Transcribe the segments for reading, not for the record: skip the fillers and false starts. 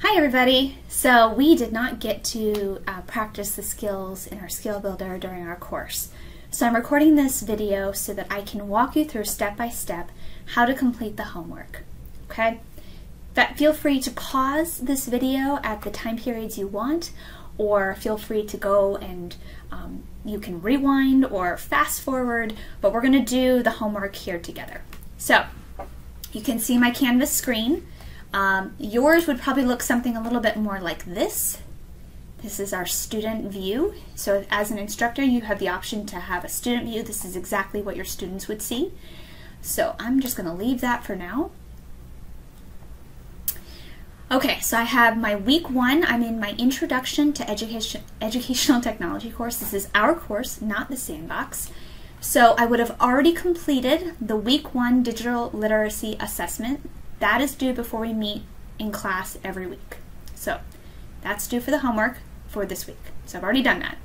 Hi everybody! So we did not get to practice the skills in our skill builder during our course. So I'm recording this video so that I can walk you through step by step how to complete the homework. Okay? But feel free to pause this video at the time periods you want, or feel free to go and you can rewind or fast forward, but we're going to do the homework here together. So you can see my Canvas screen. Yours would probably look something a little bit more like this. This is our student view. So as an instructor, you have the option to have a student view. This is exactly what your students would see. So I'm just going to leave that for now. Okay, so I have my week 1. I'm in my Introduction to Educational Technology course. This is our course, not the sandbox. So I would have already completed the week 1 digital literacy assessment. That is due before we meet in class every week. So that's due for the homework for this week. So I've already done that.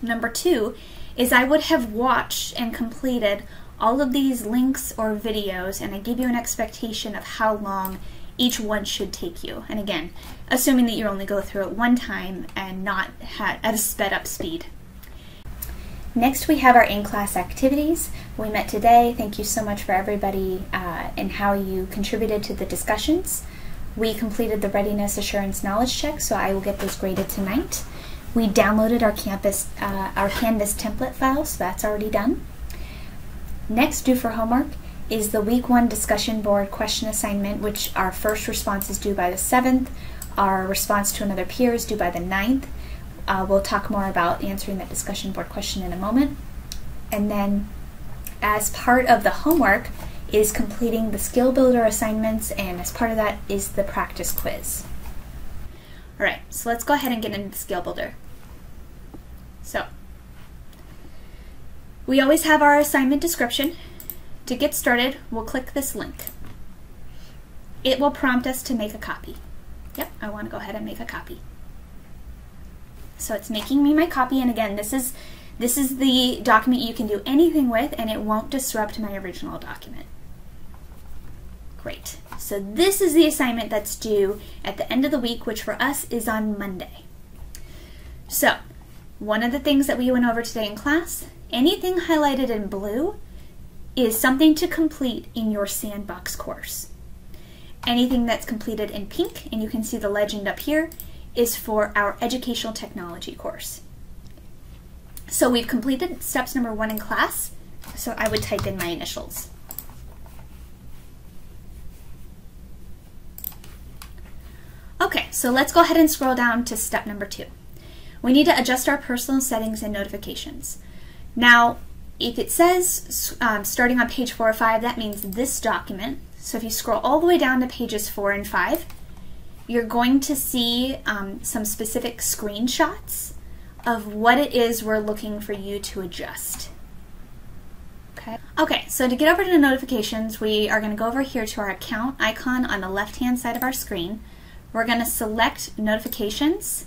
Number 2 is I would have watched and completed all of these links or videos, and I give you an expectation of how long each one should take you. And again, assuming that you only go through it one time and not at a sped up speed. Next, we have our in-class activities. We met today. Thank you so much for everybody and how you contributed to the discussions. We completed the readiness assurance knowledge check, so I will get those graded tonight. We downloaded our Canvas template file, so that's already done. Next, due for homework is the week 1 discussion board question assignment, which our first response is due by the 7th. Our response to another peer is due by the 9th. We'll talk more about answering that discussion board question in a moment. And then as part of the homework is completing the skill builder assignments, and as part of that is the practice quiz. All right, so let's go ahead and get into the skill builder. So we always have our assignment description. To get started, we'll click this link. It will prompt us to make a copy. Yep, I want to go ahead and make a copy. So it's making me my copy, and again, this is the document you can do anything with, and it won't disrupt my original document. Great. So this is the assignment that's due at the end of the week, which for us is on Monday. So one of the things that we went over today in class, anything highlighted in blue is something to complete in your sandbox course. Anything that's completed in pink, and you can see the legend up here, is for our educational technology course. So we've completed steps number 1 in class, so I would type in my initials. Okay, so let's go ahead and scroll down to step number 2. We need to adjust our personal settings and notifications. Now, if it says starting on page 4 or 5, that means this document. So if you scroll all the way down to pages 4 and 5, you're going to see some specific screenshots of what it is we're looking for you to adjust. Okay, so to get over to the notifications, we are going to go over here to our account icon on the left-hand side of our screen. We're going to select notifications.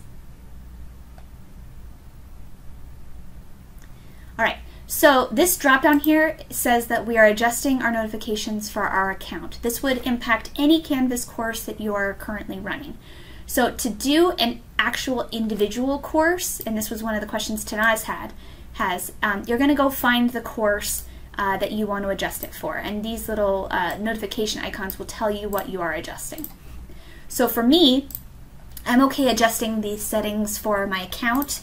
All right. So this drop down here says that we are adjusting our notifications for our account. This would impact any Canvas course that you are currently running. So to do an actual individual course, and this was one of the questions Tanaz you're going to go find the course that you want to adjust it for, and these little notification icons will tell you what you are adjusting. So for me, I'm okay adjusting these settings for my account.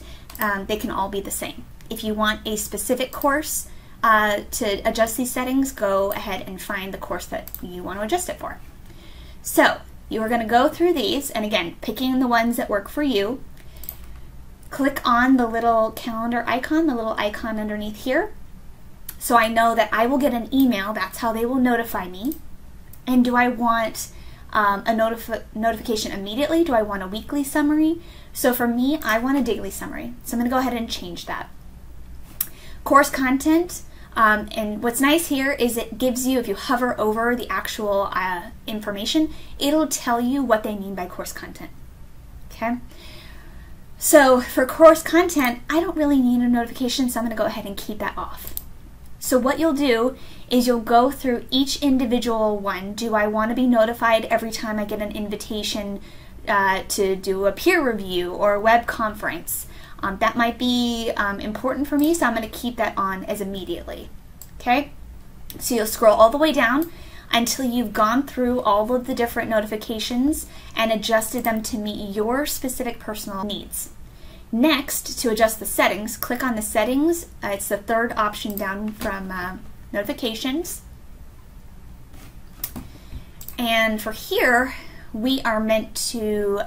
They can all be the same. If you want a specific course to adjust these settings, go ahead and find the course that you want to adjust it for. So you are going to go through these, and again, picking the ones that work for you. Click on the little calendar icon, the little icon underneath here, so I know that I will get an email. That's how they will notify me. And do I want a notification immediately? Do I want a weekly summary? So for me, I want a daily summary. So I'm going to go ahead and change that. Course content, and what's nice here is it gives you, if you hover over the actual information, it'll tell you what they mean by course content. Okay? So for course content, I don't really need a notification, so I'm going to go ahead and keep that off. So what you'll do is you'll go through each individual one. Do I want to be notified every time I get an invitation to do a peer review or a web conference. That might be important for me, so I'm going to keep that on as immediately. Okay, so you'll scroll all the way down until you've gone through all of the different notifications and adjusted them to meet your specific personal needs. Next, to adjust the settings, click on the settings. It's the third option down from notifications. And for here, we are meant to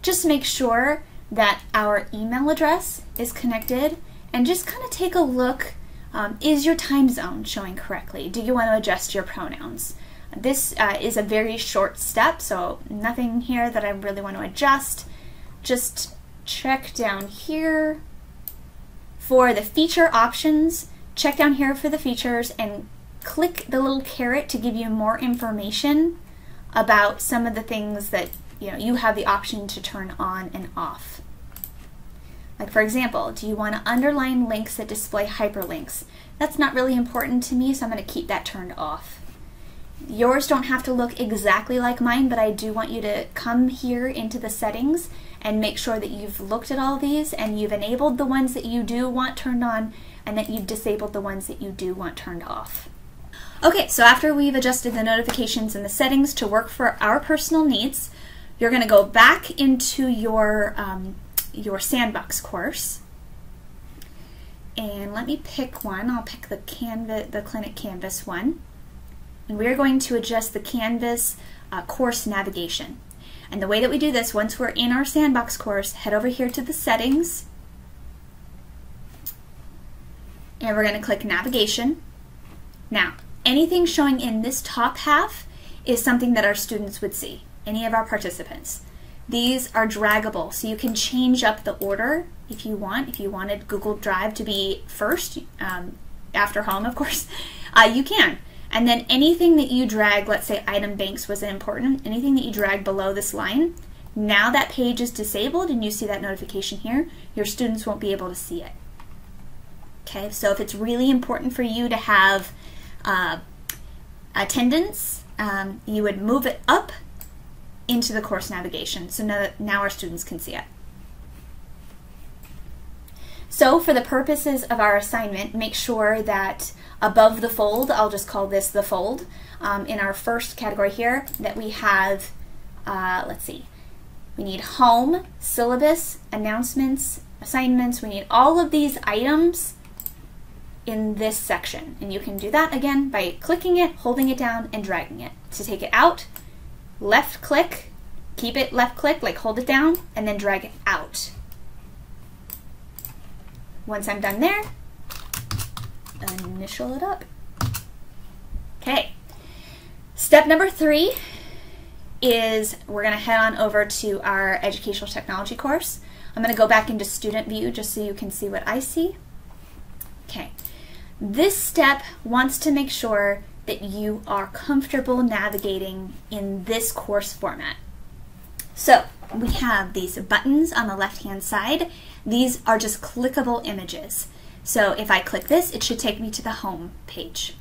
just make sure that our email address is connected and just kind of take a look. Is your time zone showing correctly? Do you want to adjust your pronouns? This is a very short step, so nothing here that I really want to adjust. Just check down here for the feature options. Check down here for the features and click the little caret to give you more information about some of the things that you have the option to turn on and off. Like, for example, do you want to underline links that display hyperlinks? That's not really important to me, so I'm going to keep that turned off. Yours don't have to look exactly like mine, but I do want you to come here into the settings and make sure that you've looked at all these and you've enabled the ones that you do want turned on and that you've disabled the ones that you do want turned off. Okay, so after we've adjusted the notifications and the settings to work for our personal needs, you're going to go back into your sandbox course, and let me pick one. I'll pick the Clinic Canvas one, and we're going to adjust the Canvas course navigation. And the way that we do this, once we're in our sandbox course, head over here to the settings, and we're going to click navigation. Now, anything showing in this top half is something that our students would see, any of our participants. These are draggable, so you can change up the order if you want. If you wanted Google Drive to be first, after home, of course, you can. And then anything that you drag, let's say item banks was important, anything that you drag below this line, now that page is disabled and you see that notification here, your students won't be able to see it. Okay, so if it's really important for you to have attendance, you would move it up into the course navigation, so now our students can see it. So for the purposes of our assignment, make sure that above the fold, I'll just call this the fold, in our first category here, that we have, let's see, we need home, syllabus, announcements, assignments. We need all of these items in this section. And you can do that again by clicking it, holding it down, and dragging it. To take it out, left click, keep it left click, like hold it down, and then drag it out. Once I'm done there, initial it up. Okay, step number 3 is we're going to head on over to our educational technology course. I'm going to go back into student view just so you can see what I see. Okay, this step wants to make sure that you are comfortable navigating in this course format. So we have these buttons on the left hand side. These are just clickable images. So if I click this, it should take me to the home page.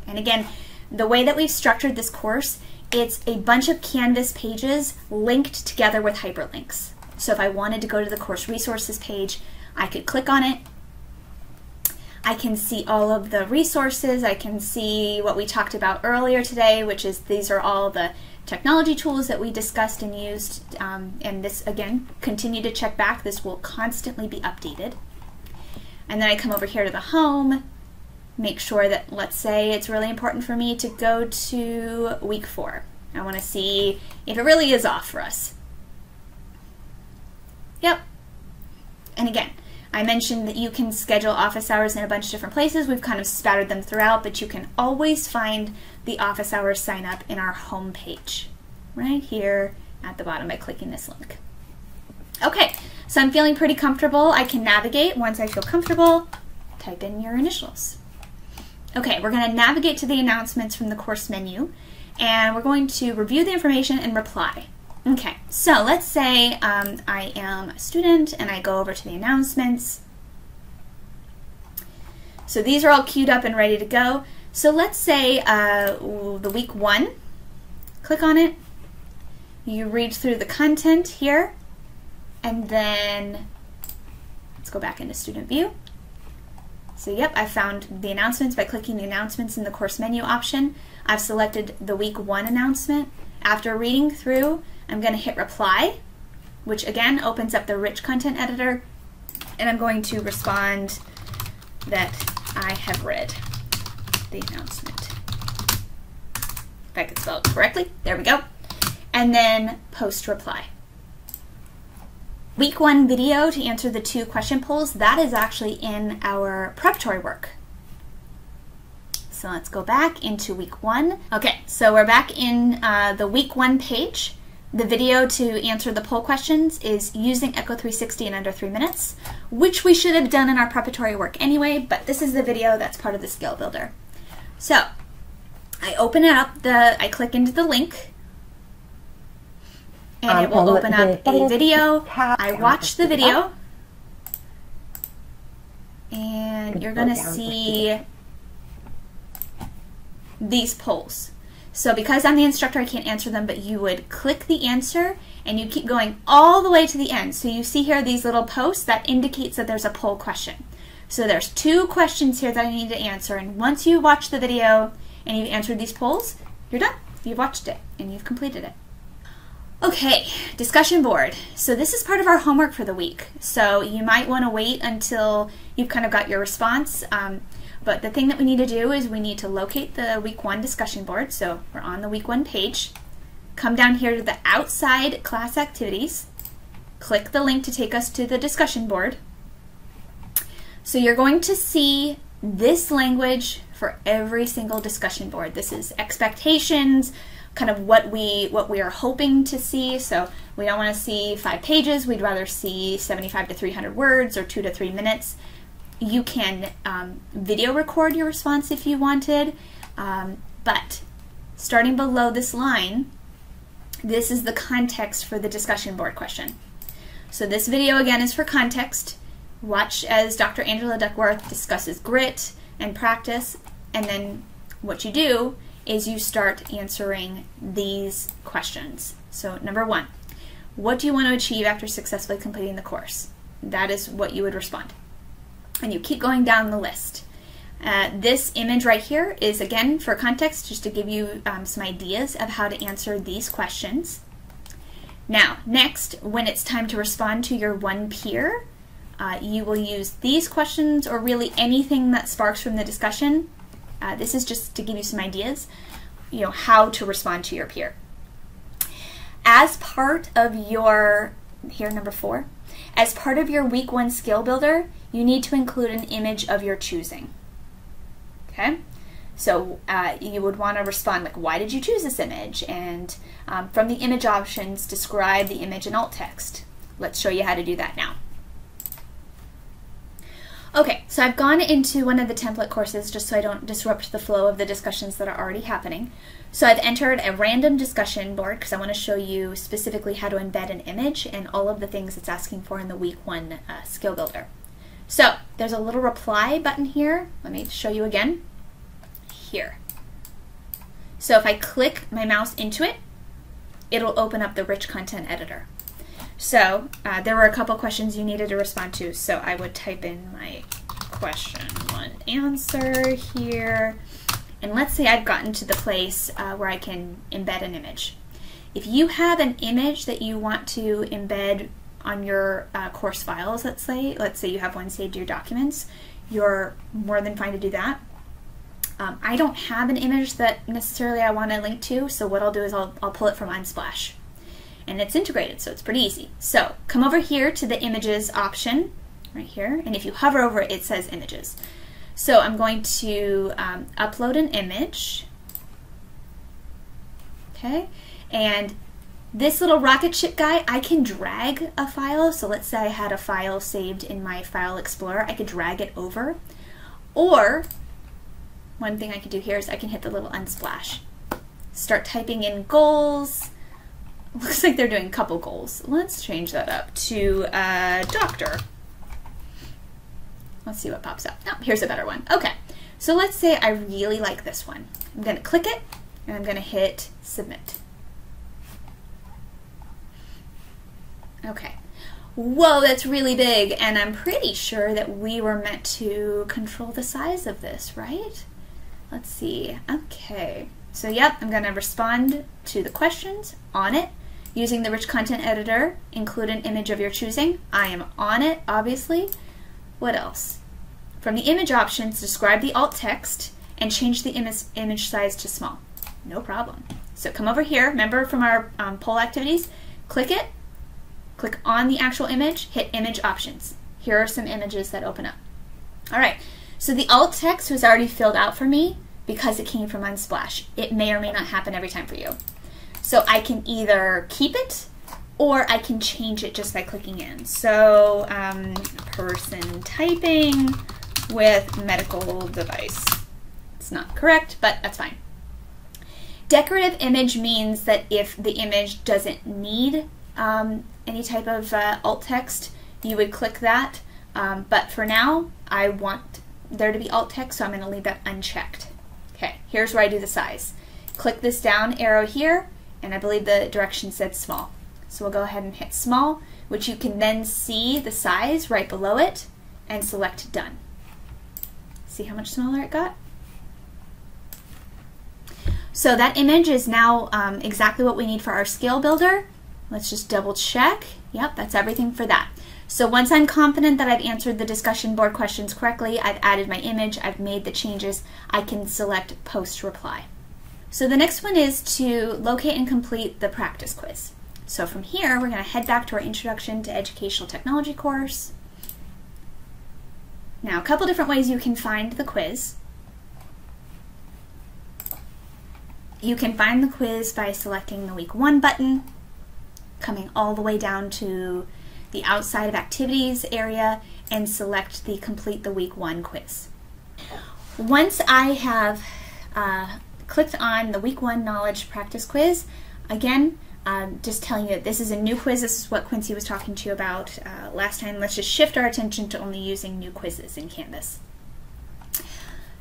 And again, the way that we've structured this course, it's a bunch of Canvas pages linked together with hyperlinks. So if I wanted to go to the course resources page, I could click on it. I can see all of the resources. I can see what we talked about earlier today, which is these are all the technology tools that we discussed and used. And this, again, continue to check back. This will constantly be updated. And then I come over here to the home, make sure that, let's say it's really important for me to go to week 4. I want to see if it really is off for us. Yep. And again, I mentioned that you can schedule office hours in a bunch of different places. We've kind of spattered them throughout, but you can always find the office hours sign up in our home page, right here at the bottom by clicking this link. Okay, so I'm feeling pretty comfortable. I can navigate. Once I feel comfortable, type in your initials. Okay, we're going to navigate to the announcements from the course menu, and we're going to review the information and reply. Okay, so let's say I am a student and I go over to the announcements. So these are all queued up and ready to go. So let's say the week 1, click on it, You read through the content here, and then let's go back into student view. So yep, I found the announcements by clicking the announcements in the course menu option. I've selected the week 1 announcement. After reading through, I'm going to hit reply, which again opens up the rich content editor, and I'm going to respond that I have read the announcement. If I could spell it correctly, there we go. And then post reply. Week 1 video to answer the 2 question polls, that is actually in our preparatory work. So let's go back into week 1. Okay, so we're back in the week 1 page. The video to answer the poll questions is using Echo 360 in under 3 minutes, which we should have done in our preparatory work anyway, but this is the video that's part of the skill builder. So I open it up, I click into the link, and it will open up a video. I watch the video, and you're going to see these polls. So because I'm the instructor, I can't answer them, but you would click the answer, and you keep going all the way to the end. So you see here these little posts that indicates that there's a poll question. So there's 2 questions here that I need to answer, and once you watch the video and you've answered these polls, you're done. You've watched it, and you've completed it. Okay, discussion board. So this is part of our homework for the week. So you might want to wait until you've kind of got your response. But the thing that we need to do is we need to locate the week 1 discussion board. So we're on the week 1 page. Come down here to the outside class activities. Click the link to take us to the discussion board. So you're going to see this language for every single discussion board. This is expectations, kind of what we are hoping to see. So we don't want to see 5 pages. We'd rather see 75 to 300 words or 2 to 3 minutes. You can video record your response if you wanted, but starting below this line, this is the context for the discussion board question. So this video again is for context. Watch as Dr. Angela Duckworth discusses grit and practice, and then what you do is you start answering these questions. So number 1, what do you want to achieve after successfully completing the course? That is what you would respond. And you keep going down the list. This image right here is again for context, just to give you some ideas of how to answer these questions. Now, next, when it's time to respond to your one peer, you will use these questions or really anything that sparks from the discussion. This is just to give you some ideas, how to respond to your peer. As part of your, here number 4, as part of your week 1 skill builder, you need to include an image of your choosing. Okay? So you would want to respond like, why did you choose this image? And from the image options, describe the image in alt text. Let's show you how to do that now. Okay, so I've gone into one of the template courses just so I don't disrupt the flow of the discussions that are already happening. So I've entered a random discussion board because I want to show you specifically how to embed an image and all of the things it's asking for in the week 1 skill builder. So there's a little reply button here. Let me show you again. Here. So if I click my mouse into it, it'll open up the rich content editor. So there were a couple questions you needed to respond to, so I would type in my question 1 answer here, and let's say I've gotten to the place where I can embed an image. If you have an image that you want to embed on your course files, let's say you have one saved to your documents, you're more than fine to do that. I don't have an image that necessarily I want to link to, so what I'll do is I'll pull it from Unsplash. And it's integrated, so it's pretty easy. So come over here to the images option right here, and if you hover over it, it says images. So I'm going to upload an image. Okay, and this little rocket ship guy, I can drag a file. So let's say I had a file saved in my File Explorer, I could drag it over. Or one thing I could do here is I can hit the little Unsplash. Start typing in goals. Looks like they're doing a couple goals. Let's change that up to doctor. Let's see what pops up. Oh, here's a better one. Okay, so let's say I really like this one. I'm going to click it, and I'm going to hit submit. Okay. Whoa, that's really big, and I'm pretty sure that we were meant to control the size of this, right? Let's see. Okay. So yep, I'm going to respond to the questions on it using the rich content editor. Include an image of your choosing. I am on it, obviously. What else? From the image options, describe the alt text and change the image size to small. No problem. So come over here, remember from our poll activities, click it, click on the actual image, hit image options. Here are some images that open up. All right, so the alt text was already filled out for me because it came from Unsplash. It may or may not happen every time for you. So I can either keep it or I can change it just by clicking in. So person typing with medical device. It's not correct, but that's fine. Decorative image means that if the image doesn't need any type of alt text, you would click that. But for now, I want there to be alt text, so I'm going to leave that unchecked. Okay, here's where I do the size. Click this down arrow here, and I believe the direction said small. So we'll go ahead and hit small, which you can then see the size right below it, and select done. See how much smaller it got? So that image is now exactly what we need for our scale builder. Let's just double check. Yep, that's everything for that. So once I'm confident that I've answered the discussion board questions correctly, I've added my image, I've made the changes, I can select post reply. So the next one is to locate and complete the practice quiz. So from here, we're going to head back to our Introduction to Educational Technology course. Now, a couple different ways you can find the quiz. You can find the quiz by selecting the Week 1 button, coming all the way down to the outside of activities area, and select the Complete the Week 1 quiz. Once I have clicked on the Week 1 Knowledge Practice Quiz, again, just telling you that this is a new quiz. This is what Quincy was talking to you about last time. Let's just shift our attention to only using new quizzes in Canvas.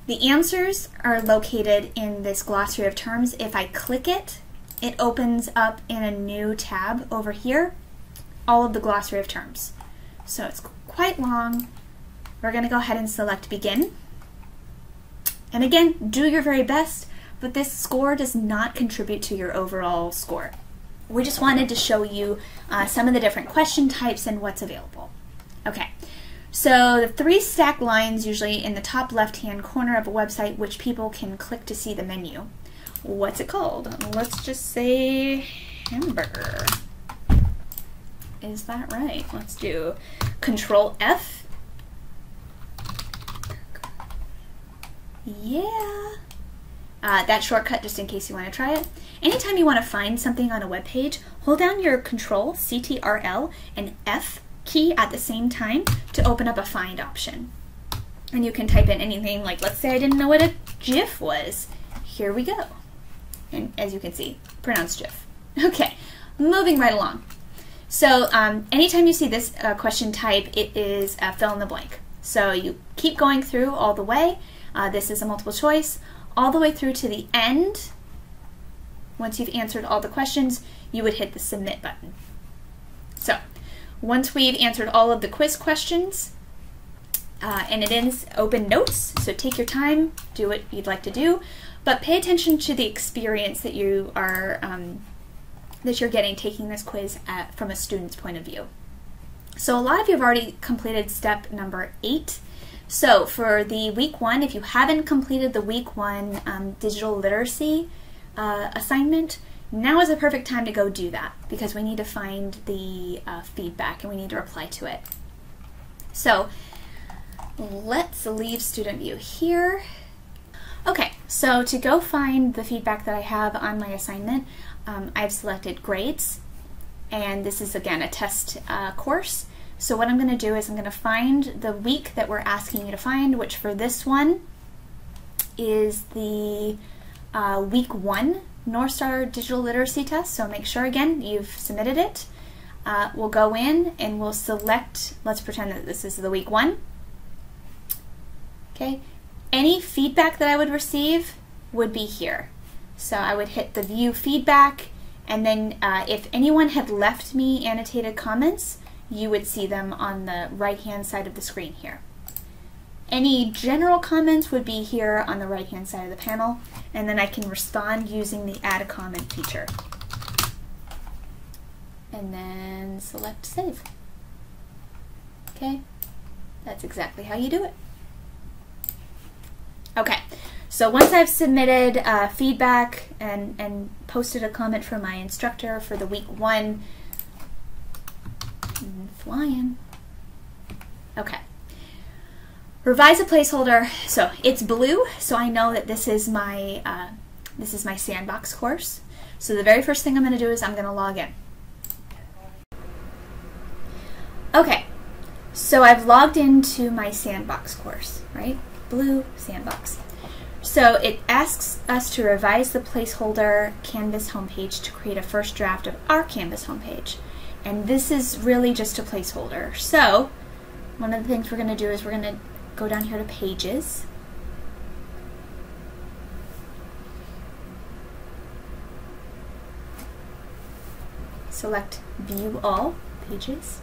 The answers are located in this glossary of terms. If I click it, it opens up in a new tab over here, all of the glossary of terms. So it's quite long. We're going to go ahead and select begin. And again, do your very best, but this score does not contribute to your overall score. We just wanted to show you some of the different question types and what's available. Okay, so the 3 stacked lines usually in the top left-hand corner of a website, which people can click to see the menu. What's it called? Let's just say hamburger. Is that right? Let's do Control F. Yeah. That shortcut just in case you want to try it. Anytime you want to find something on a web page, hold down your Control, CTRL, and F key at the same time to open up a find option. And you can type in anything like, let's say I didn't know what a GIF was. Here we go. And as you can see, pronounced GIF. Okay, moving right along. So anytime you see this question type, it is fill in the blank. So you keep going through all the way. This is a multiple choice. All the way through to the end. Once you've answered all the questions, you would hit the submit button. So once we've answered all of the quiz questions, and it ends open notes, so take your time, do what you'd like to do, but pay attention to the experience that you are that you're getting taking this quiz from a student's point of view. So a lot of you have already completed step number 8. So for the week 1, if you haven't completed the week 1 digital literacy assignment, now is a perfect time to go do that because we need to find the feedback and we need to reply to it. So let's leave student view here. Okay, so to go find the feedback that I have on my assignment, I've selected grades, and this is again a test course. So what I'm going to do is I'm going to find the week that we're asking you to find, which for this one is the week 1 North Star Digital Literacy Test. So make sure again you've submitted it. We'll go in and we'll select, let's pretend that this is the week 1. Okay, any feedback that I would receive would be here. So I would hit the view feedback And then if anyone had left me annotated comments, you would see them on the right-hand side of the screen here. Any general comments would be here on the right-hand side of the panel, and then I can respond using the Add a Comment feature. And then select Save. Okay, that's exactly how you do it. Okay, so once I've submitted feedback and posted a comment for my instructor for the week 1, flying. Okay. Revise a placeholder. So it's blue, so I know that this is my sandbox course. So the very first thing I'm going to do is I'm going to log in. Okay, so I've logged into my sandbox course, right? Blue sandbox. So it asks us to revise the placeholder Canvas homepage to create a first draft of our Canvas homepage. And this is really just a placeholder. So one of the things we're going to do is we're going to go down here to Pages. Select View All Pages.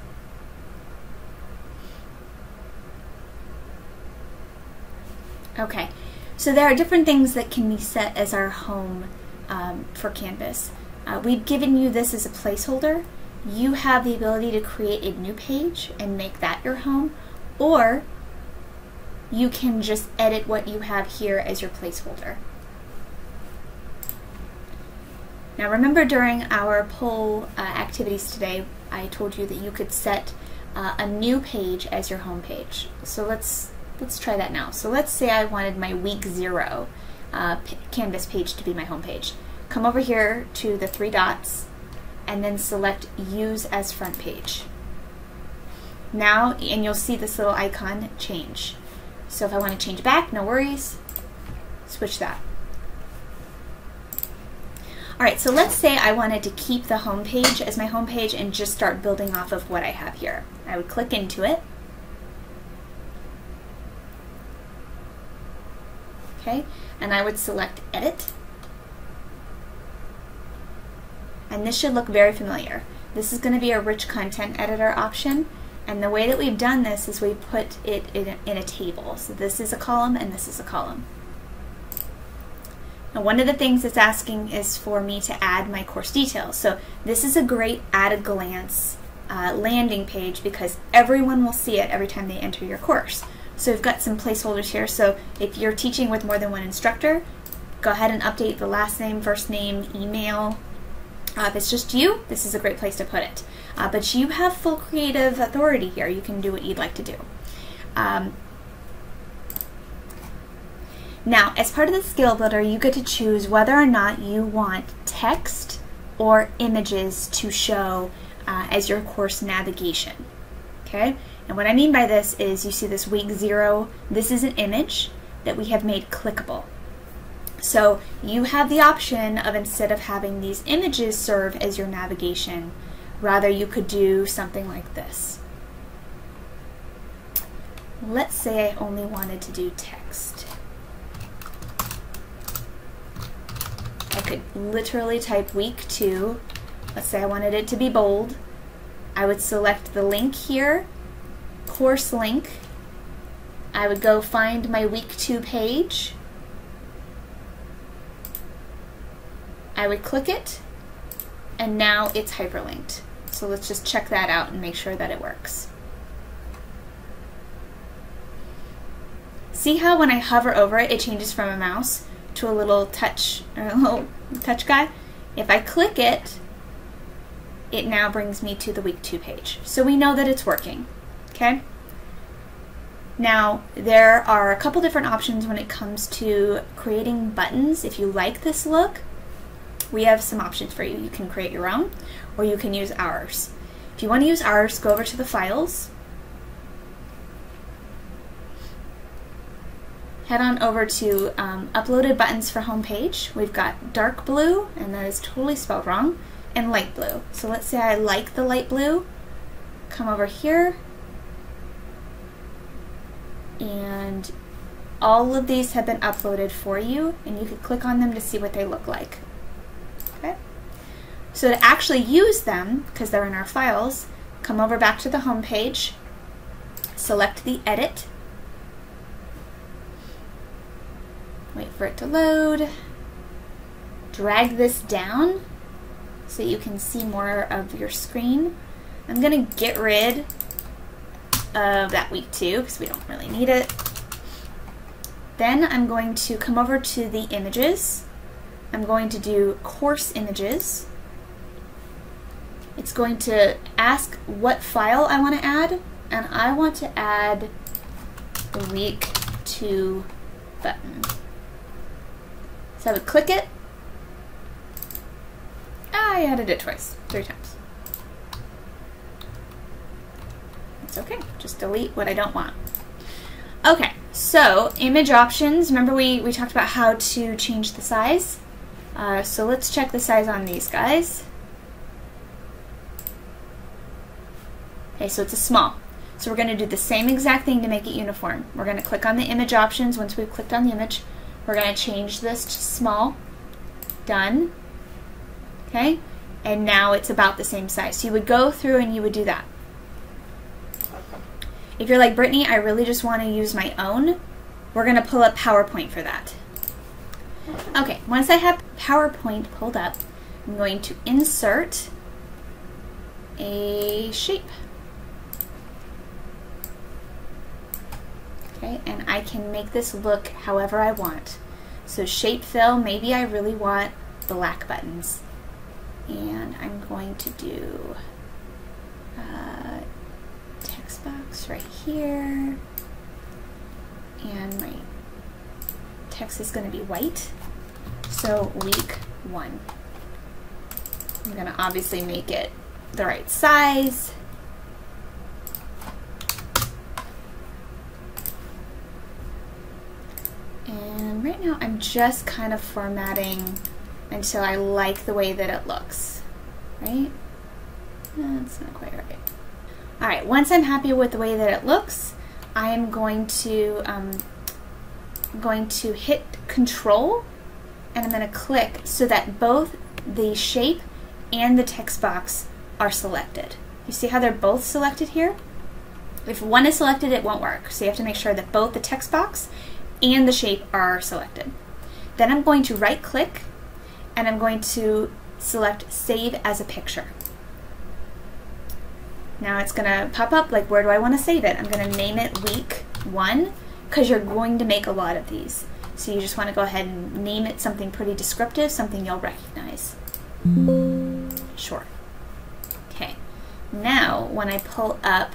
Okay, so there are different things that can be set as our home for Canvas. We've given you this as a placeholder. You have the ability to create a new page and make that your home, or you can just edit what you have here as your placeholder. Now remember, during our poll activities today, I told you that you could set a new page as your home page. So let's try that now. So let's say I wanted my week 0 Canvas page to be my home page. Come over here to the 3 dots and then select Use as Front Page. Now, and you'll see this little icon change. So if I want to change back, no worries, switch that. All right, so let's say I wanted to keep the home page as my home page and just start building off of what I have here. I would click into it. Okay, and I would select Edit. And this should look very familiar. This is going to be a rich content editor option. And the way that we've done this is we put it in a table. So this is a column and this is a column. Now one of the things it's asking is for me to add my course details. So this is a great at-a-glance landing page because everyone will see it every time they enter your course. So we've got some placeholders here. So if you're teaching with more than one instructor, go ahead and update the last name, first name, email. If it's just you, this is a great place to put it. But you have full creative authority here. You can do what you'd like to do. Now, as part of the skill builder, you get to choose whether or not you want text or images to show as your course navigation. Okay? And what I mean by this is you see this week 0. This is an image that we have made clickable. So you have the option of, instead of having these images serve as your navigation, rather you could do something like this. Let's say I only wanted to do text. I could literally type week 2. Let's say I wanted it to be bold. I would select the link here, course link. I would go find my week 2 page. I would click it, and now it's hyperlinked. So let's just check that out and make sure that it works. See how when I hover over it, it changes from a mouse to a little touch guy? If I click it, it now brings me to the week 2 page. So we know that it's working, okay? Now, there are a couple different options when it comes to creating buttons. If you like this look, we have some options for you. You can create your own, or you can use ours. If you want to use ours, go over to the files, head on over to uploaded buttons for homepage. We've got dark blue, and that is totally spelled wrong, and light blue. So let's say I like the light blue. Come over here, and all of these have been uploaded for you, and you can click on them to see what they look like. Okay. So to actually use them, because they're in our files, come over back to the home page, select the edit, wait for it to load, drag this down so you can see more of your screen. I'm going to get rid of that week 2 because we don't really need it. Then I'm going to come over to the images. I'm going to do course images. It's going to ask what file I want to add, and I want to add the week 2 button. So I would click it. I added it twice, 3 times. It's okay, just delete what I don't want. Okay, so image options. Remember we talked about how to change the size? So let's check the size on these guys. Okay, so it's a small. So we're going to do the same exact thing to make it uniform. We're going to click on the image options. Once we've clicked on the image, we're going to change this to small. Done. Okay, and now it's about the same size. So you would go through and you would do that. If you're like Brittany, I really just want to use my own, we're going to pull up PowerPoint for that. Okay, once I have PowerPoint pulled up, I'm going to insert a shape. Okay, and I can make this look however I want. So shape fill, maybe I really want black buttons. And I'm going to do text box right here. And my text is going to be white. So week 1. I'm going to obviously make it the right size. And right now I'm just kind of formatting until I like the way that it looks, right? That's not quite right. All right, once I'm happy with the way that it looks, I am going to hit Control, and I'm going to click so that both the shape and the text box are selected. You see how they're both selected here? If one is selected, it won't work. So you have to make sure that both the text box and the shape are selected. Then I'm going to right click and I'm going to select Save as a Picture. Now it's going to pop up like, where do I want to save it? I'm going to name it Week 1 because you're going to make a lot of these. So you just want to go ahead and name it something pretty descriptive, something you'll recognize. Sure. Okay. Now when I pull up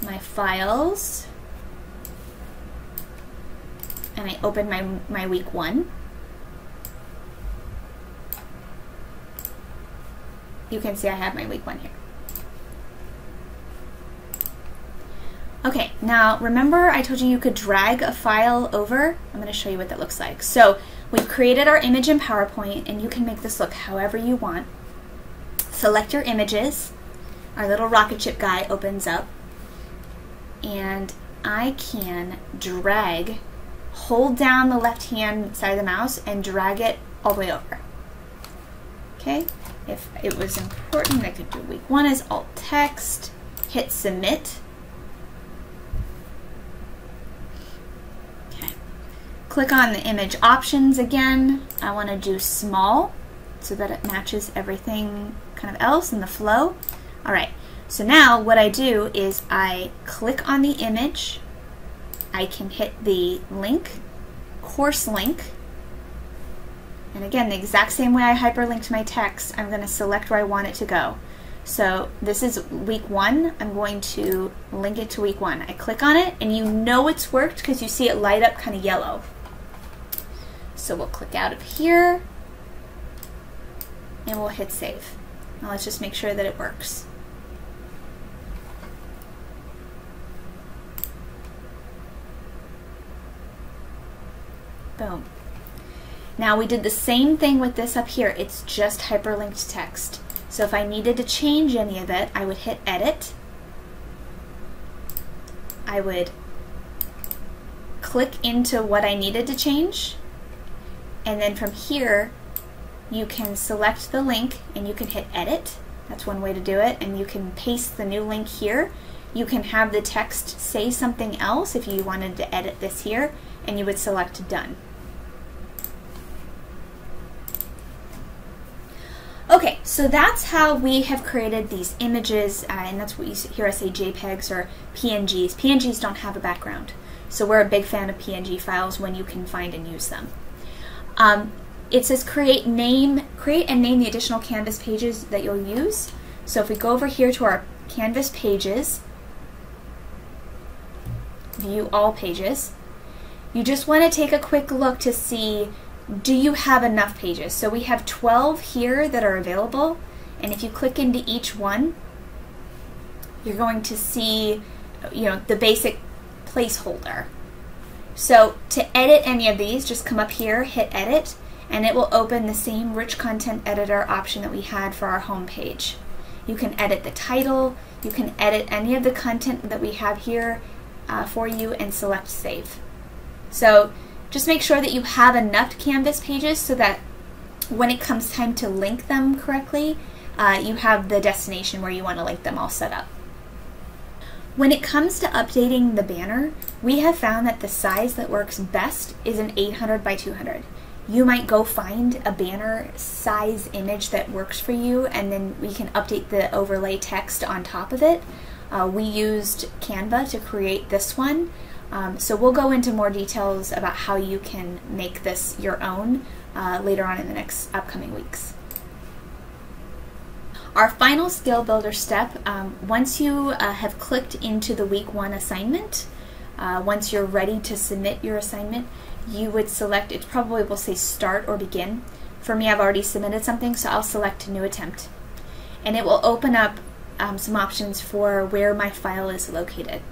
my files and I open my week 1, you can see I have my week 1 here. Okay, now remember I told you you could drag a file over? I'm going to show you what that looks like. So we've created our image in PowerPoint and you can make this look however you want. Select your images. Our little rocket ship guy opens up and I can drag, hold down the left hand side of the mouse and drag it all the way over. Okay, if it was important I could do week 1 as alt text, hit submit. Click on the image options again. I want to do small so that it matches everything kind of else in the flow. All right, so now what I do is I click on the image. I can hit the link, course link. And again, the exact same way I hyperlinked my text, I'm going to select where I want it to go. So this is week 1. I'm going to link it to week 1. I click on it and you know it's worked because you see it light up kind of yellow. So we'll click out of here and we'll hit save. Now let's just make sure that it works. Boom. Now we did the same thing with this up here. It's just hyperlinked text. So if I needed to change any of it, I would hit edit. I would click into what I needed to change. And then from here, you can select the link and you can hit edit. That's one way to do it, and you can paste the new link here. You can have the text say something else if you wanted to edit this here, and you would select done. Okay, so that's how we have created these images, and that's what you hear us say, JPEGs or PNGs. PNGs don't have a background, so we're a big fan of PNG files when you can find and use them. It says create and name the additional Canvas pages that you'll use. So if we go over here to our Canvas pages, view all pages, you just want to take a quick look to see, do you have enough pages? So we have 12 here that are available, and if you click into each one, you're going to see, the basic placeholder. So to edit any of these, just come up here, hit edit, and it will open the same rich content editor option that we had for our home page. You can edit the title, you can edit any of the content that we have here for you, and select save. So just make sure that you have enough Canvas pages so that when it comes time to link them correctly, you have the destination where you want to link them all set up. When it comes to updating the banner, we have found that the size that works best is an 800 by 200. You might go find a banner size image that works for you, and then we can update the overlay text on top of it. We used Canva to create this one, so we'll go into more details about how you can make this your own later on in the next upcoming weeks. Our final skill builder step, once you have clicked into the week 1 assignment, once you're ready to submit your assignment, you would select, it probably will say start or begin. For me, I've already submitted something, so I'll select new attempt. And it will open up some options for where my file is located.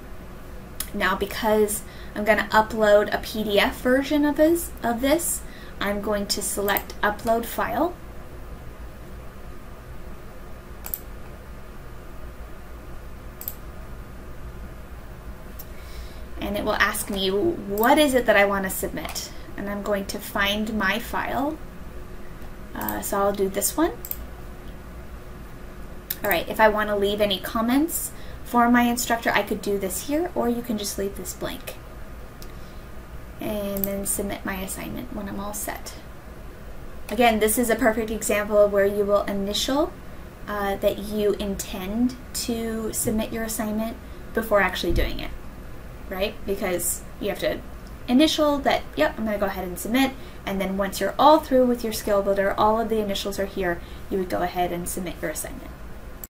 Now, because I'm going to upload a PDF version of this, I'm going to select upload file. And it will ask me, what is it that I want to submit? And I'm going to find my file. So I'll do this one. All right, if I want to leave any comments for my instructor, I could do this here, or you can just leave this blank. And then submit my assignment when I'm all set. Again, this is a perfect example of where you will initial that you intend to submit your assignment before actually doing it. Right? Because you have to initial that, yep, I'm going to go ahead and submit, and then once you're all through with your skill builder, all of the initials are here, you would go ahead and submit your assignment.